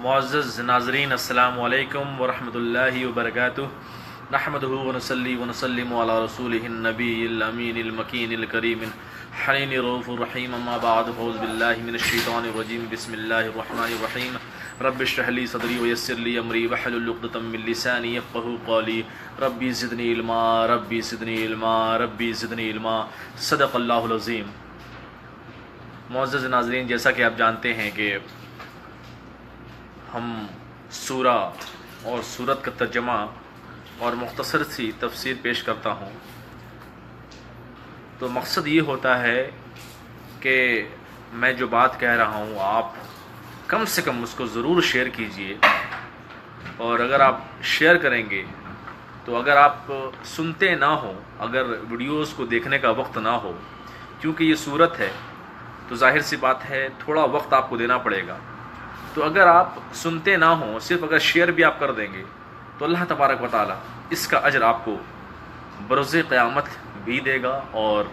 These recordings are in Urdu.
معزز ناظرین، السلام علیکم ورحمۃ اللہ وبرکاتہ۔ نحمدہ ونصلی ونسلم علی رسولہ النبی الامین المکین الکریم الحنین الرؤوف الرحیم، اما بعد، فاعوذ باللہ من الشیطان الرجیم، بسم اللہ الرحمن الرحیم۔ رب اشرح لی صدری ویسر لی امری واحلل عقدۃ من لسانی یفقہوا قولی، ربی زدنی علما ربی زدنی علما ربی زدنی علما، صدق اللہ العظیم۔ معزز ناظرین، جیسا کہ آپ جانتے ہیں کہ ہم سورہ اور سورت کا ترجمہ اور مختصر سی تفسیر پیش کرتا ہوں، تو مقصد یہ ہوتا ہے کہ میں جو بات کہہ رہا ہوں آپ کم سے کم اس کو ضرور شیئر کیجئے، اور اگر آپ شیئر کریں گے تو اگر آپ سنتے نہ ہوں، اگر ویڈیوز کو دیکھنے کا وقت نہ ہو، کیونکہ یہ سورت ہے تو ظاہر سی بات ہے تھوڑا وقت آپ کو دینا پڑے گا، تو اگر آپ سنتے نہ ہوں، صرف اگر شیئر بھی آپ کر دیں گے تو اللہ تبارک و تعالی اس کا اجر آپ کو بروز قیامت بھی دے گا، اور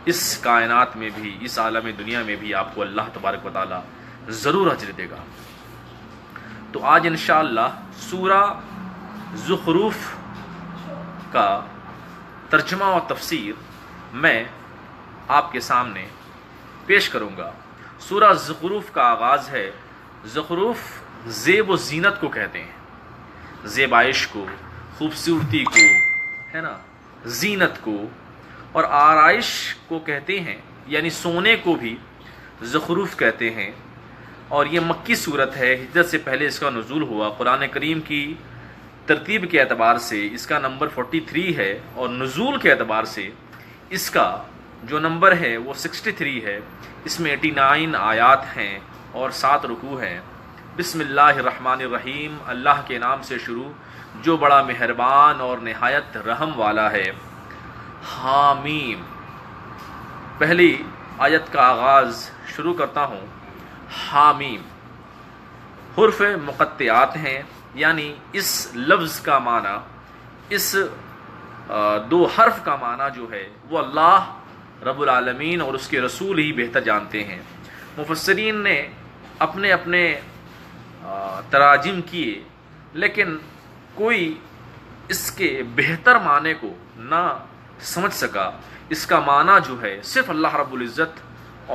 اس کائنات میں بھی، اس عالم دنیا میں بھی آپ کو اللہ تبارک و تعالی ضرور اجر دے گا۔ تو آج انشاءاللہ سورہ زخرف کا ترجمہ و تفسیر میں آپ کے سامنے پیش کروں گا۔ سورہ زخرف کا آغاز ہے، زخرف زیب و زینت کو کہتے ہیں، زیبائش کو، خوبصورتی کو، ہے نا، زینت کو اور آرائش کو کہتے ہیں، یعنی سونے کو بھی زخرف کہتے ہیں۔ اور یہ مکی صورت ہے، ہجرت سے پہلے اس کا نزول ہوا۔ قرآن کریم کی ترتیب کے اعتبار سے اس کا نمبر 43 ہے، اور نزول کے اعتبار سے اس کا جو نمبر ہے وہ 63 ہے۔ اس میں 89 آیات ہیں اور 7 رکوع ہیں۔ بسم اللہ الرحمن الرحیم، اللہ کے نام سے شروع جو بڑا مہربان اور نہایت رحم والا ہے۔ حامیم، پہلی آیت کا آغاز شروع کرتا ہوں۔ حامیم حرف مقطعات ہیں، یعنی اس لفظ کا معنی، اس دو حرف کا معنی جو ہے وہ اللہ رب العالمین اور اس کے رسول ہی بہتر جانتے ہیں۔ مفسرین نے اپنے اپنے تراجم کیے، لیکن کوئی اس کے بہتر معنی کو نہ سمجھ سکا۔ اس کا معنی جو ہے صرف اللہ رب العزت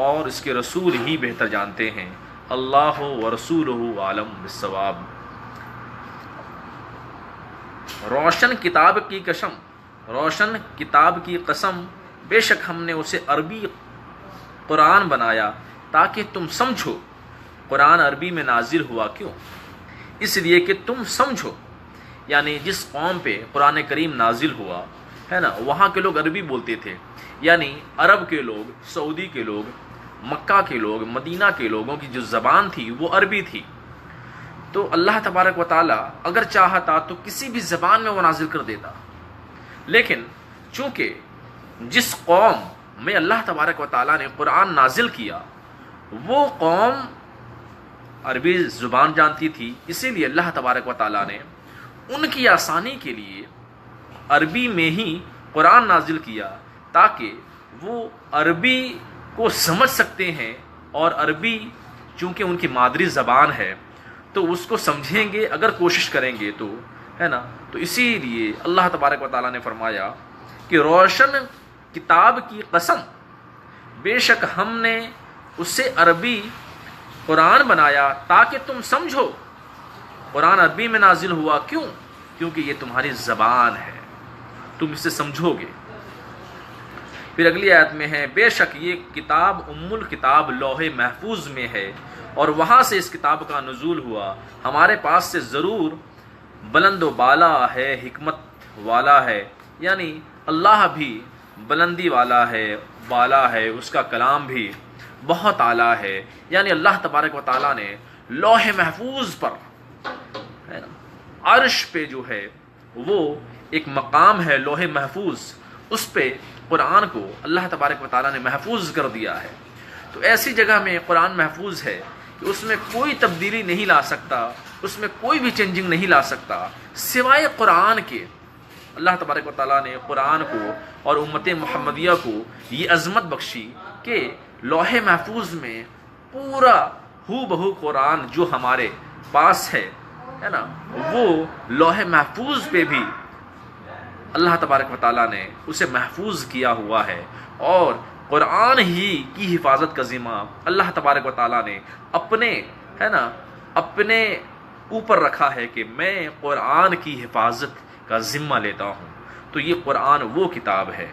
اور اس کے رسول ہی بہتر جانتے ہیں۔ اللہ و رسولہ عالم بالصواب۔ روشن کتاب کی قسم، روشن کتاب کی قسم، بے شک ہم نے اسے عربی قرآن بنایا تاکہ تم سمجھو۔ قرآن عربی میں نازل ہوا کیوں؟ اس لیے کہ تم سمجھو، یعنی جس قوم پہ قرآن کریم نازل ہوا ہے نا، وہاں کے لوگ عربی بولتے تھے، یعنی عرب کے لوگ، سعودی کے لوگ، مکہ کے لوگ، مدینہ کے لوگوں کی جو زبان تھی وہ عربی تھی۔ تو اللہ تبارک و تعالیٰ اگر چاہتا تو کسی بھی زبان میں وہ نازل کر دیتا، لیکن چونکہ جس قوم میں اللہ تبارک و تعالیٰ نے قرآن نازل کیا وہ قوم عربی زبان جانتی تھی، اسی لیے اللہ تبارک و تعالیٰ نے ان کی آسانی کے لیے عربی میں ہی قرآن نازل کیا، تاکہ وہ عربی کو سمجھ سکتے ہیں، اور عربی چونکہ ان کی مادری زبان ہے تو اس کو سمجھیں گے اگر کوشش کریں گے تو، ہے نا۔ تو اسی لیے اللہ تبارک و تعالیٰ نے فرمایا کہ روشن کتاب کی قسم، بے شک ہم نے اسے عربی قرآن بنایا تاکہ تم سمجھو۔ قرآن عربی میں نازل ہوا کیوں؟ کیونکہ یہ تمہاری زبان ہے، تم اسے سمجھو گے۔ پھر اگلی آیت میں ہے، بے شک یہ کتاب ام الکتاب لوح محفوظ میں ہے، اور وہاں سے اس کتاب کا نزول ہوا، ہمارے پاس سے ضرور بلند و بالا ہے، حکمت والا ہے، یعنی اللہ بھی بلندی والا ہے، بالا ہے، اس کا کلام بھی بہت اعلیٰ ہے۔ یعنی اللہ تبارک و تعالیٰ نے لوح محفوظ پر، ہے نا، عرش پہ جو ہے وہ ایک مقام ہے لوح محفوظ، اس پہ قرآن کو اللہ تبارک و تعالیٰ نے محفوظ کر دیا ہے۔ تو ایسی جگہ میں قرآن محفوظ ہے کہ اس میں کوئی تبدیلی نہیں لا سکتا، اس میں کوئی بھی چینجنگ نہیں لا سکتا سوائے قرآن کے۔ اللہ تبارک و تعالیٰ نے قرآن کو اور امت محمدیہ کو یہ عظمت بخشی کہ لوح محفوظ میں پورا ہو بہو قرآن جو ہمارے پاس ہے نا، وہ لوح محفوظ پہ بھی اللہ تبارک و تعالیٰ نے اسے محفوظ کیا ہوا ہے، اور قرآن ہی کی حفاظت کا ذمہ اللہ تبارک و تعالیٰ نے اپنے اوپر رکھا ہے کہ میں قرآن کی حفاظت کا ذمہ لیتا ہوں۔ تو یہ قرآن وہ کتاب ہے۔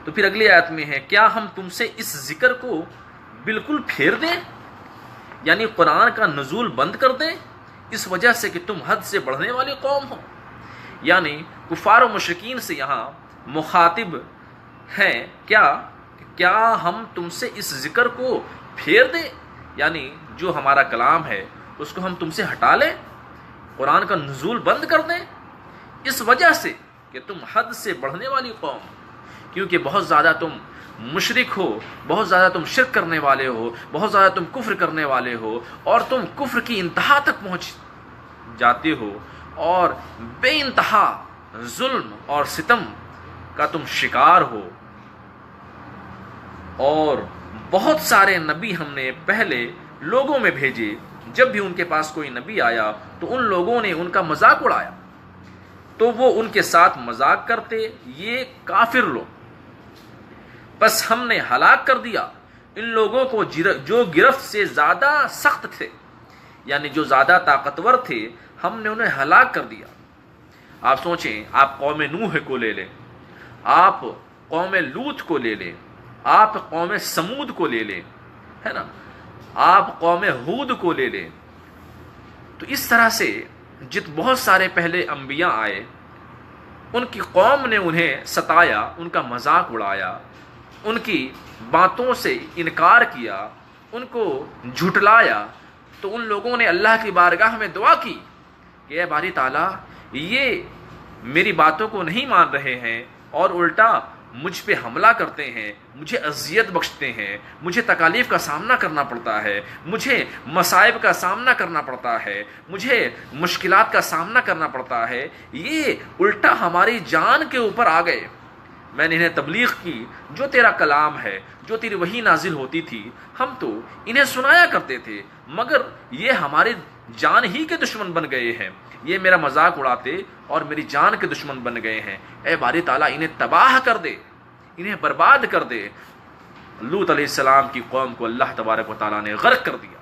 تو پھر اگلی آیت میں ہے، کیا ہم تم سے اس ذکر کو بالکل پھیر دیں، یعنی قرآن کا نزول بند کر دیں، اس وجہ سے کہ تم حد سے بڑھنے والی قوم ہو؟ یعنی کفار و مشرکین سے یہاں مخاطب ہیں، کیا ہم تم سے اس ذکر کو پھیر دیں، یعنی جو ہمارا کلام ہے اس کو ہم تم سے ہٹا لیں، قرآن کا نزول بند کر دیں، اس وجہ سے کہ تم حد سے بڑھنے والی قوم، کیونکہ بہت زیادہ تم مشرک ہو، بہت زیادہ تم شرک کرنے والے ہو، بہت زیادہ تم کفر کرنے والے ہو، اور تم کفر کی انتہا تک پہنچ جاتے ہو، اور بے انتہا ظلم اور ستم کا تم شکار ہو۔ اور بہت سارے نبی ہم نے پہلے لوگوں میں بھیجے، جب بھی ان کے پاس کوئی نبی آیا تو ان لوگوں نے ان کا مذاق اڑایا، تو وہ ان کے ساتھ مذاق کرتے، یہ کافر لوگ۔ بس ہم نے ہلاک کر دیا ان لوگوں کو جو گرفت سے زیادہ سخت تھے، یعنی جو زیادہ طاقتور تھے، ہم نے انہیں ہلاک کر دیا۔ آپ سوچیں، آپ قوم نوح کو لے لیں، آپ قوم لوط کو لے لیں، آپ قوم سمود کو لے لیں، ہے نا، آپ قوم ہود کو لے لیں، تو اس طرح سے بہت سارے پہلے انبیاء آئے، ان کی قوم نے انہیں ستایا، ان کا مذاق اڑایا، ان کی باتوں سے انکار کیا، ان کو جھٹلایا، تو ان لوگوں نے اللہ کی بارگاہ میں دعا کی کہ اے باری تعالیٰ، یہ میری باتوں کو نہیں مان رہے ہیں اور الٹا مجھ پہ حملہ کرتے ہیں، مجھے اذیت بخشتے ہیں، مجھے تکالیف کا سامنا کرنا پڑتا ہے، مجھے مصائب کا سامنا کرنا پڑتا ہے، مجھے مشکلات کا سامنا کرنا پڑتا ہے، یہ الٹا ہماری جان کے اوپر آ گئے۔ میں نے انہیں تبلیغ کی، جو تیرا کلام ہے، جو تیری وحی نازل ہوتی تھی، ہم تو انہیں سنایا کرتے تھے، مگر یہ ہماری جان ہی کے دشمن بن گئے ہیں، یہ میرا مذاق اڑاتے اور میری جان کے دشمن بن گئے ہیں۔ اے باری تعالیٰ، انہیں تباہ کر دے، انہیں برباد کر دے۔ لوط علیہ السلام کی قوم کو اللہ تبارک و تعالیٰ نے غرق کر دیا۔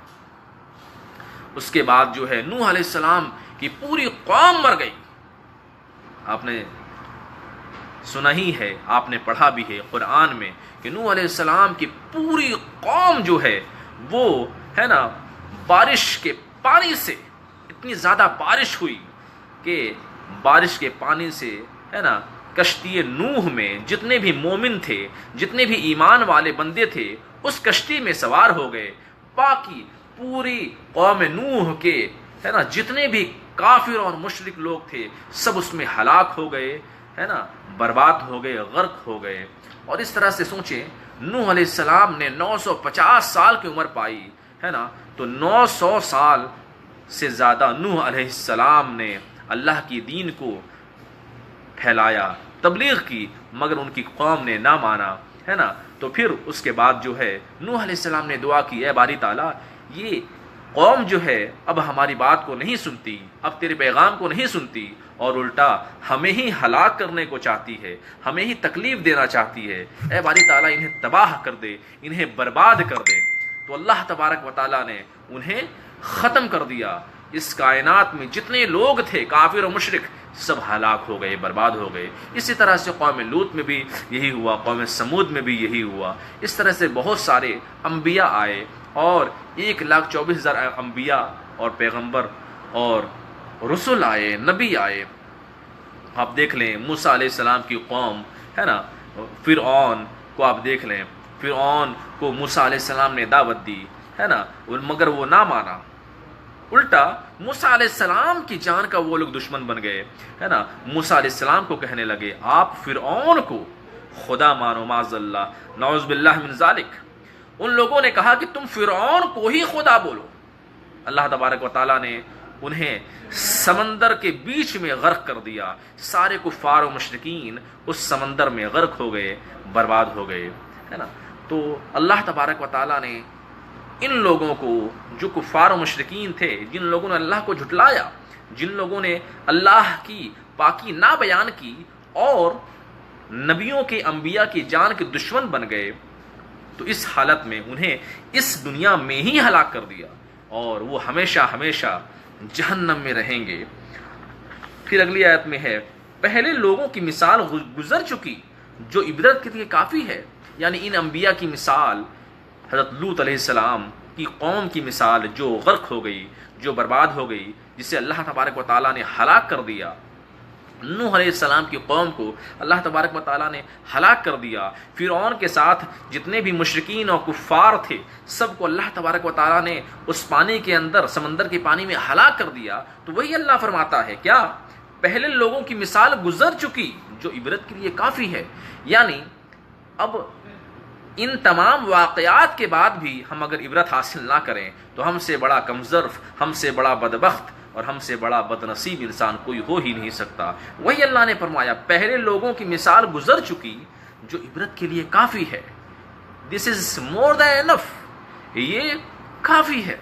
اس کے بعد جو ہے نوح علیہ السلام کی پوری قوم مر گئی۔ آپ نے سنا ہی ہے، آپ نے پڑھا بھی ہے قرآن میں کہ نوح علیہ السلام کی پوری قوم جو ہے وہ ہے نا، بارش کے پانی سے، اتنی زیادہ بارش ہوئی کہ بارش کے پانی سے ہے نا کشتی نوح میں جتنے بھی مومن تھے، جتنے بھی ایمان والے بندے تھے، اس کشتی میں سوار ہو گئے۔ باقی پوری قوم نوح کے ہے نا جتنے بھی کافر اور مشرک لوگ تھے، سب اس میں ہلاک ہو گئے، ہے نا، برباد ہو گئے، غرق ہو گئے۔ اور اس طرح سے سوچیں، نوح علیہ السلام نے 950 سال کی عمر پائی، ہے نا، تو 900 سال سے زیادہ نوح علیہ السلام نے اللہ کی دین کو پھیلایا، تبلیغ کی، مگر ان کی قوم نے نہ مانا، ہے نا۔ تو پھر اس کے بعد جو ہے نوح علیہ السلام نے دعا کی، اے باری تعالیٰ، یہ قوم جو ہے اب ہماری بات کو نہیں سنتی، اب تیرے پیغام کو نہیں سنتی، اور الٹا ہمیں ہی ہلاک کرنے کو چاہتی ہے، ہمیں ہی تکلیف دینا چاہتی ہے۔ اے باری تعالیٰ، انہیں تباہ کر دے، انہیں برباد کر دے۔ تو اللہ تبارک و تعالیٰ نے انہیں ختم کر دیا۔ اس کائنات میں جتنے لوگ تھے کافر و مشرک، سب ہلاک ہو گئے، برباد ہو گئے۔ اسی طرح سے قوم لوط میں بھی یہی ہوا، قوم سمود میں بھی یہی ہوا۔ اس طرح سے بہت سارے انبیاء آئے، اور 1,24,000 انبیاء اور پیغمبر اور رسول آئے، نبی آئے۔ آپ دیکھ لیں موسیٰ علیہ السلام کی قوم، ہے نا، فرعون کو آپ دیکھ لیں، فرعون کو موسیٰ علیہ السلام نے دعوت دی، ہے نا، مگر وہ نہ مانا، الٹا موسیٰ علیہ السلام کی جان کا وہ لوگ دشمن بن گئے، ہے نا۔ موسیٰ علیہ السلام کو کہنے لگے، آپ فرعون کو خدا مانو، معاذ اللہ، نعوذ باللہ من ذالک۔ ان لوگوں نے کہا کہ تم فرعون کو ہی خدا بولو۔ اللہ تبارک و تعالیٰ نے انہیں سمندر کے بیچ میں غرق کر دیا، سارے کفار و مشرکین اس سمندر میں غرق ہو گئے، برباد ہو گئے، ہے نا۔ تو اللہ تبارک و تعالیٰ نے ان لوگوں کو جو کفار و مشرکین تھے، جن لوگوں نے اللہ کو جھٹلایا، جن لوگوں نے اللہ کی پاکی نہ بیان کی اور نبیوں کے انبیاء کی جان کے دشمن بن گئے، تو اس حالت میں انہیں اس دنیا میں ہی ہلاک کر دیا اور وہ ہمیشہ ہمیشہ جہنم میں رہیں گے۔ پھر اگلی آیت میں ہے، پہلے لوگوں کی مثال گزر چکی جو عبرت کے لیے کافی ہے، یعنی ان انبیاء کی مثال، حضرت لوط علیہ السلام کی قوم کی مثال جو غرق ہو گئی، جو برباد ہو گئی، جسے اللہ تبارک و تعالیٰ نے ہلاک کر دیا۔ نوح علیہ السلام کی قوم کو اللہ تبارک و تعالیٰ نے ہلاک کر دیا۔ فرعون کے ساتھ جتنے بھی مشرکین اور کفار تھے سب کو اللہ تبارک و تعالیٰ نے اس پانی کے اندر، سمندر کے پانی میں ہلاک کر دیا۔ تو وہی اللہ فرماتا ہے کیا پہلے لوگوں کی مثال گزر چکی جو عبرت کے لیے کافی ہے، یعنی اب ان تمام واقعات کے بعد بھی ہم اگر عبرت حاصل نہ کریں تو ہم سے بڑا کمظرف، ہم سے بڑا بدبخت اور ہم سے بڑا بدنصیب انسان کوئی ہو ہی نہیں سکتا۔ وہی اللہ نے فرمایا پہلے لوگوں کی مثال گزر چکی جو عبرت کے لیے کافی ہے۔ دس از مور دین انف، یہ کافی ہے۔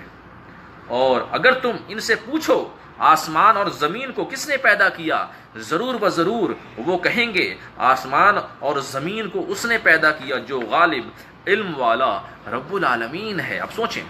اور اگر تم ان سے پوچھو آسمان اور زمین کو کس نے پیدا کیا، ضرور بضرور وہ کہیں گے آسمان اور زمین کو اس نے پیدا کیا جو غالب، علم والا، رب العالمین ہے۔ اب سوچیں،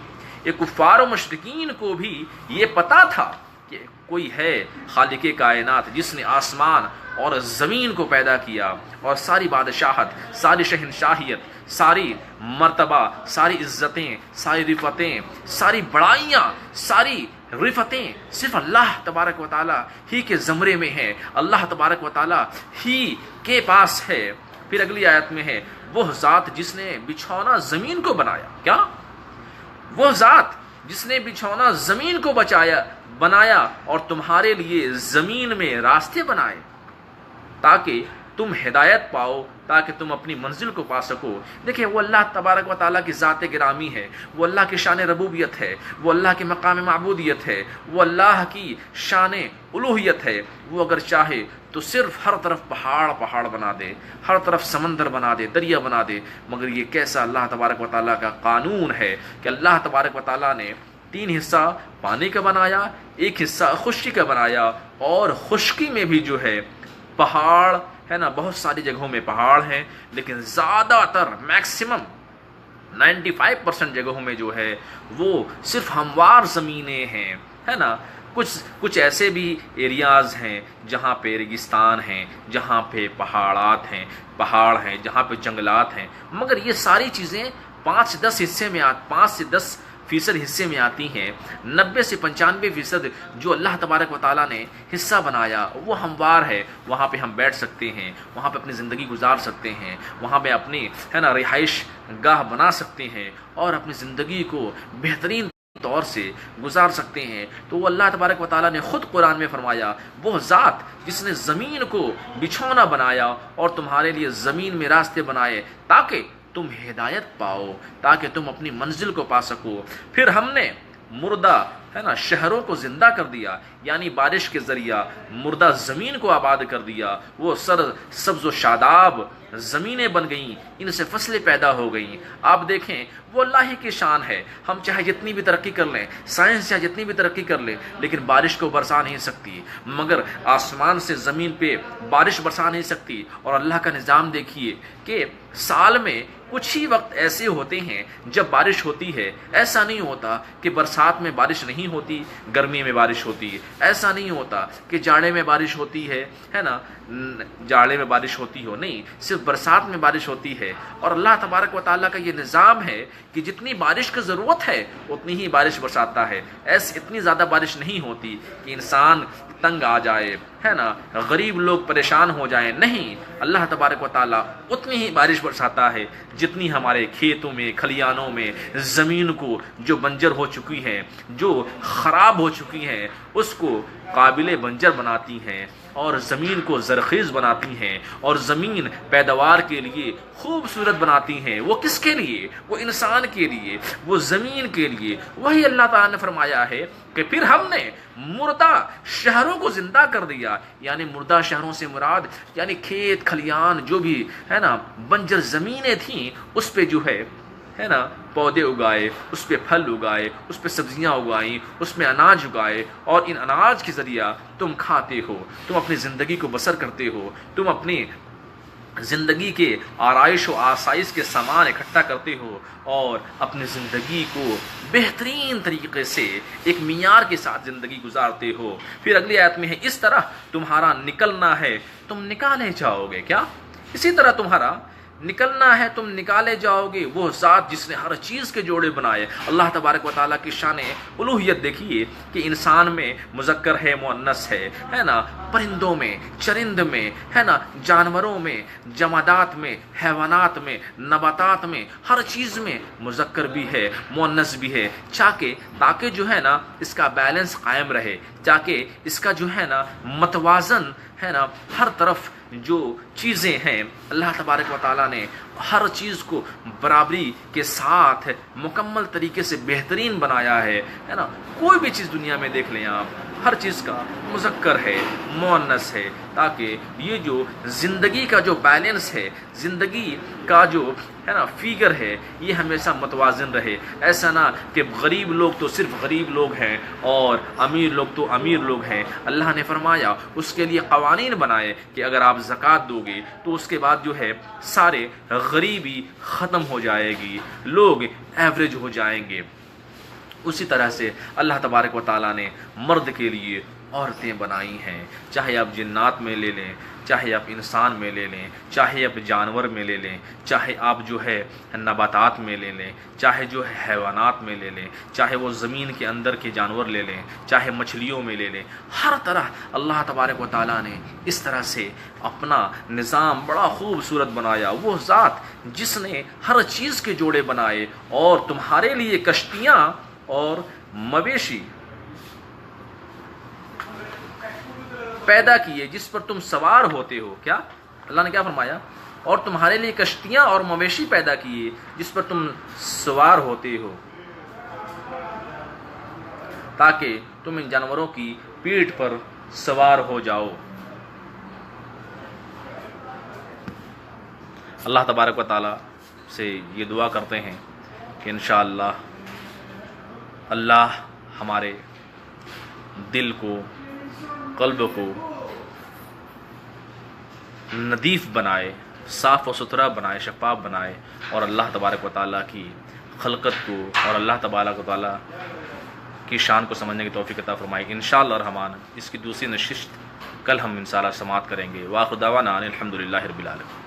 یہ کفار و مشرکین کو بھی یہ پتا تھا کہ کوئی ہے خالق کائنات جس نے آسمان اور زمین کو پیدا کیا، اور ساری بادشاہت، ساری شہنشاہیت، ساری مرتبہ، ساری عزتیں، ساری رفتیں، ساری بڑائیاں، ساری رفتیں صرف اللہ تبارک و تعالیٰ ہی کے زمرے میں ہے، اللہ تبارک و تعالیٰ ہی کے پاس ہے۔ پھر اگلی آیت میں ہے، وہ ذات جس نے بچھونا زمین کو بنایا، کیا وہ ذات جس نے بچھونا زمین کو بنایا اور تمہارے لیے زمین میں راستے بنائے تاکہ تم ہدایت پاؤ، تاکہ تم اپنی منزل کو پا سکو۔ دیکھیں، وہ اللہ تبارک و تعالیٰ کی ذات گرامی ہے، وہ اللہ کی شان ربوبیت ہے، وہ اللہ کے مقام معبودیت ہے، وہ اللہ کی شان الوہیت ہے۔ وہ اگر چاہے تو صرف ہر طرف پہاڑ بنا دے، ہر طرف سمندر بنا دے، دریا بنا دے، مگر یہ کیسا اللہ تبارک و تعالیٰ کا قانون ہے کہ اللہ تبارک و تعالیٰ نے 3 حصہ پانی کا بنایا، 1 حصہ خشکی کا بنایا، اور خشکی میں بھی جو ہے پہاڑ ہے نا، بہت ساری جگہوں میں پہاڑ ہیں، لیکن زیادہ تر میکسیمم 95% جگہوں میں جو ہے وہ صرف ہموار زمینیں ہیں، ہے نا۔ کچھ ایسے بھی ایریاز ہیں جہاں پہ ریگستان ہیں، جہاں پہ پہاڑ ہیں، جہاں پہ جنگلات ہیں، مگر یہ ساری چیزیں 5 سے 10% حصے میں آتی ہیں۔ 90 سے 95% جو اللہ تبارک و تعالیٰ نے حصہ بنایا وہ ہموار ہے، وہاں پہ ہم بیٹھ سکتے ہیں، وہاں پہ اپنی زندگی گزار سکتے ہیں، وہاں پہ اپنی رہائش گاہ بنا سکتے ہیں اور اپنی زندگی کو بہترین طور سے گزار سکتے ہیں۔ تو وہ اللہ تبارک و تعالیٰ نے خود قرآن میں فرمایا، وہ ذات جس نے زمین کو بچھونا بنایا اور تمہارے لیے زمین میں راستے بنائے تاکہ تم ہدایت پاؤ، تاکہ تم اپنی منزل کو پا سکو۔ پھر ہم نے مردہ شہروں کو زندہ کر دیا، یعنی بارش کے ذریعہ مردہ زمین کو آباد کر دیا، وہ سبز و شاداب زمینیں بن گئیں، ان سے فصلیں پیدا ہو گئیں۔ آپ دیکھیں، وہ اللہ ہی کی شان ہے، ہم چاہے جتنی بھی ترقی کر لیں، سائنس چاہے جتنی بھی ترقی کر لے، لیکن بارش کو برسا نہیں سکتی، مگر آسمان سے زمین پہ بارش برسا نہیں سکتی۔ اور اللہ کا نظام دیکھیے کہ سال میں کچھ ہی وقت ایسے ہوتے ہیں جب بارش ہوتی ہے، ایسا نہیں ہوتا کہ برسات میں بارش نہیں ہوتی، گرمی میں بارش ہوتی ہے، ایسا نہیں ہوتا کہ جاڑے میں بارش ہوتی ہے نا، جاڑے میں بارش ہوتی ہو، نہیں، صرف برسات میں بارش ہوتی ہے۔ اور اللہ تبارک و تعالیٰ کا یہ نظام ہے کہ جتنی بارش کی ضرورت ہے اتنی ہی بارش برساتا ہے، اتنی زیادہ بارش نہیں ہوتی کہ انسان تنگ آ جائے، ہے نا، غریب لوگ پریشان ہو جائیں، نہیں، اللہ تبارک و تعالیٰ اتنی ہی بارش برساتا ہے جتنی ہمارے کھیتوں میں، کھلیانوں میں، زمین کو جو بنجر ہو چکی ہے، جو خراب ہو چکی ہیں، اس کو قابل بنجر بناتی ہیں اور زمین کو زرخیز بناتی ہیں اور زمین پیداوار کے لیے خوبصورت بناتی ہیں۔ وہ کس کے لیے؟ وہ انسان کے لیے، وہ زمین کے لیے۔ وہی اللہ تعالیٰ نے فرمایا ہے کہ پھر ہم نے مردہ شہروں کو زندہ کر دیا، یعنی مردہ شہروں سے مراد یعنی کھیت کھلیان جو بھی ہے نا، بنجر زمینیں تھیں، اس پہ جو ہے نا پودے اگائے، اس پہ پھل اگائے، اس پہ سبزیاں اگائیں، اس میں اناج اگائے، اور ان اناج کے ذریعہ تم کھاتے ہو، تم اپنی زندگی کو بسر کرتے ہو، تم اپنی زندگی کے آرائش و آسائش کے سامان اکٹھا کرتے ہو، اور اپنی زندگی کو بہترین طریقے سے ایک معیار کے ساتھ زندگی گزارتے ہو۔ پھر اگلی آیت میں ہے اس طرح تمہارا نکلنا ہے، تم نکالے جاؤ گے۔ کیا؟ اسی طرح تمہارا نکلنا ہے، تم نکالے جاؤ گے۔ وہ ذات جس نے ہر چیز کے جوڑے بنائے، اللہ تبارک و تعالیٰ کی شان الوہیت دیکھیے کہ انسان میں مذکر ہے، مؤنث ہے نا، پرندوں میں، چرند میں، ہے نا، جانوروں میں، جمادات میں، حیوانات میں، نباتات میں، ہر چیز میں مذکر بھی ہے، مؤنث بھی ہے، تاکہ جو ہے نا اس کا بیلنس قائم رہے، تاکہ اس کا جو ہے نا متوازن ہے نا، ہر طرف جو چیزیں ہیں اللہ تبارک و تعالیٰ نے ہر چیز کو برابری کے ساتھ مکمل طریقے سے بہترین بنایا ہے نا۔ کوئی بھی چیز دنیا میں دیکھ لیں آپ، ہر چیز کا مذکر ہے، مؤنث ہے، تاکہ یہ جو زندگی کا جو بیلنس ہے، زندگی کا جو ہے نا فیگر ہے، یہ ہمیشہ متوازن رہے۔ ایسا نہ کہ غریب لوگ تو صرف غریب لوگ ہیں اور امیر لوگ تو امیر لوگ ہیں۔ اللہ نے فرمایا اس کے لیے قوانین بنائے کہ اگر آپ زکوٰۃ دو گے تو اس کے بعد جو ہے سارے غریبی ختم ہو جائے گی، لوگ ایوریج ہو جائیں گے۔ اسی طرح سے اللہ تبارک و تعالیٰ نے مرد کے لیے عورتیں بنائی ہیں، چاہے آپ جنات میں لے لیں، چاہے آپ انسان میں لے لیں، چاہے آپ جانور میں لے لیں، چاہے آپ جو ہے نباتات میں لے لیں، چاہے جو ہے حیوانات میں لے لیں، چاہے وہ زمین کے اندر کے جانور لے لیں، چاہے مچھلیوں میں لے لیں، ہر طرح اللہ تبارک و تعالیٰ نے اس طرح سے اپنا نظام بڑا خوبصورت بنایا۔ وہ ذات جس نے ہر چیز کے جوڑے بنائے اور تمہارے لیے کشتیاں اور مویشی پیدا کیے جس پر تم سوار ہوتے ہو۔ کیا اللہ نے کیا فرمایا؟ اور تمہارے لیے کشتیاں اور مویشی پیدا کیے جس پر تم سوار ہوتے ہو، تاکہ تم ان جانوروں کی پیٹھ پر سوار ہو جاؤ۔ اللہ تبارک و تعالیٰ سے یہ دعا کرتے ہیں کہ انشاءاللہ اللہ ہمارے دل کو، قلب کو نظیف بنائے، صاف و ستھرا بنائے، شفاف بنائے، اور اللہ تبارک و تعالیٰ کی خلقت کو اور اللہ تبارک و تعالیٰ کی شان کو سمجھنے کی توفیق عطا فرمائے۔ انشاءاللہ الرحمن اس کی دوسری نشست کل ہم انشاءاللہ سماعت کریں گے۔ وآخر دعوانا ان الحمدللہ رب العالمین۔